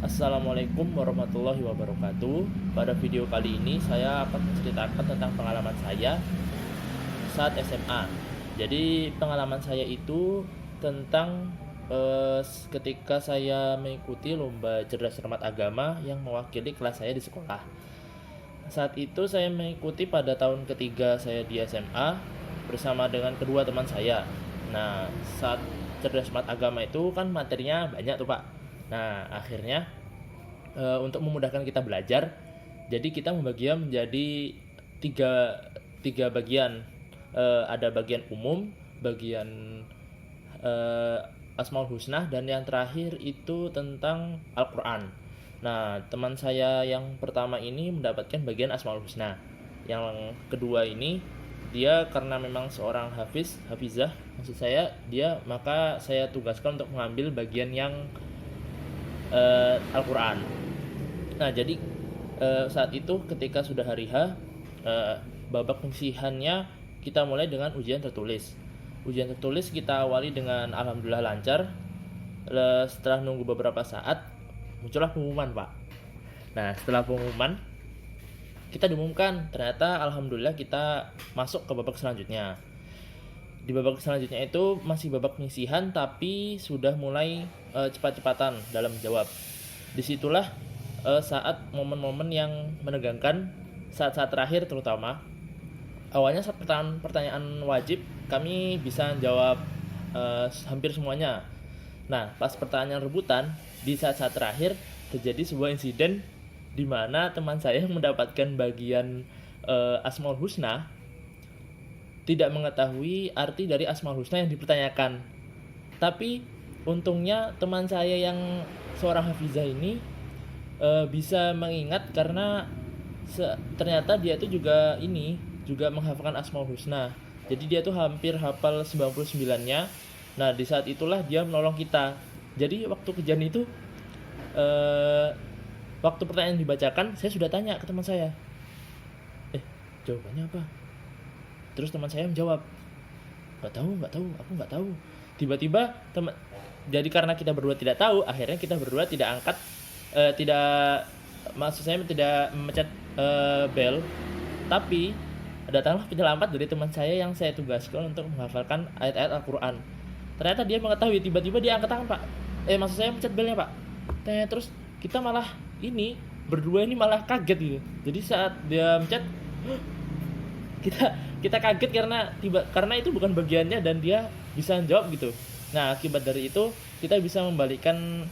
Assalamualaikum warahmatullahi wabarakatuh. Pada video kali ini saya akan menceritakan tentang pengalaman saya saat SMA. Jadi pengalaman saya itu tentang ketika saya mengikuti lomba cerdas cermat agama yang mewakili kelas saya di sekolah. Saat itu saya mengikuti pada tahun ketiga saya di SMA bersama dengan kedua teman saya. Nah, saat cerdas cermat agama itu kan materinya banyak tuh Pak. Nah, akhirnya untuk memudahkan kita belajar, jadi kita membaginya menjadi tiga tiga bagian. Ada bagian umum, bagian eh, Asmaul Husna, dan yang terakhir itu tentang Al-Quran. Nah, teman saya yang pertama ini mendapatkan bagian Asmaul Husna. Yang kedua ini dia karena memang seorang hafizah, maksud saya dia, maka saya tugaskan untuk mengambil bagian yang Al-Quran. Nah, jadi saat itu ketika sudah hari H, babak pengisihannya kita mulai dengan ujian tertulis. Ujian tertulis kita awali dengan alhamdulillah lancar. Setelah nunggu beberapa saat, muncullah pengumuman, Pak. Nah, setelah pengumuman, kita diumumkan ternyata alhamdulillah kita masuk ke babak selanjutnya. Di babak selanjutnya itu masih babak pengisihan, tapi sudah mulai cepat-cepatan dalam menjawab. Disitulah saat momen-momen yang menegangkan, saat-saat terakhir terutama. Awalnya saat pertanyaan wajib kami bisa jawab hampir semuanya. Nah, pas pertanyaan rebutan di saat-saat terakhir terjadi sebuah insiden di mana teman saya mendapatkan bagian Asmaul Husna tidak mengetahui arti dari Asmaul Husna yang dipertanyakan. Tapi untungnya teman saya yang seorang hafizah ini bisa mengingat karena ternyata dia itu juga menghafalkan Asmaul Husna. Jadi dia tuh hampir hafal 99-nya. Nah, di saat itulah dia menolong kita. Jadi waktu kejadian itu eh, waktu pertanyaan dibacakan, saya sudah tanya ke teman saya, jawabannya apa? Terus teman saya menjawab, nggak tahu, aku nggak tahu. Tiba-tiba teman, jadi karena kita berdua tidak tahu, akhirnya kita berdua tidak angkat, tidak, maksud saya tidak memencet bel, tapi datanglah penyelamat dari teman saya yang saya tugaskan untuk menghafalkan ayat-ayat Al-Quran. Ternyata dia mengetahui, tiba-tiba dia angkat tangan, Pak. Maksud saya mencet belnya, Pak. Terus kita malah berdua ini malah kaget gitu. Jadi saat dia mencet, kita kita kaget karena itu bukan bagiannya dan dia bisa jawab gitu. Nah, akibat dari itu kita bisa membalikkan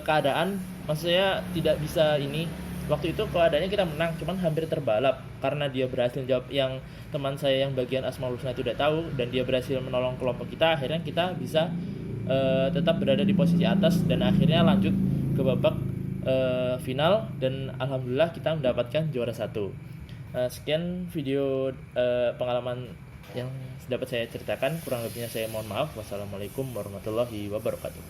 keadaan. Maksudnya tidak bisa ini, waktu itu keadaannya kita menang, cuman hampir terbalap karena dia berhasil jawab yang teman saya yang bagian Asmaul Husna itu tidak tahu, dan dia berhasil menolong kelompok kita. Akhirnya kita bisa tetap berada di posisi atas dan akhirnya lanjut ke babak final, dan alhamdulillah kita mendapatkan juara satu. Sekian video pengalaman yang dapat saya ceritakan, kurang lebihnya saya mohon maaf. Wassalamualaikum warahmatullahi wabarakatuh.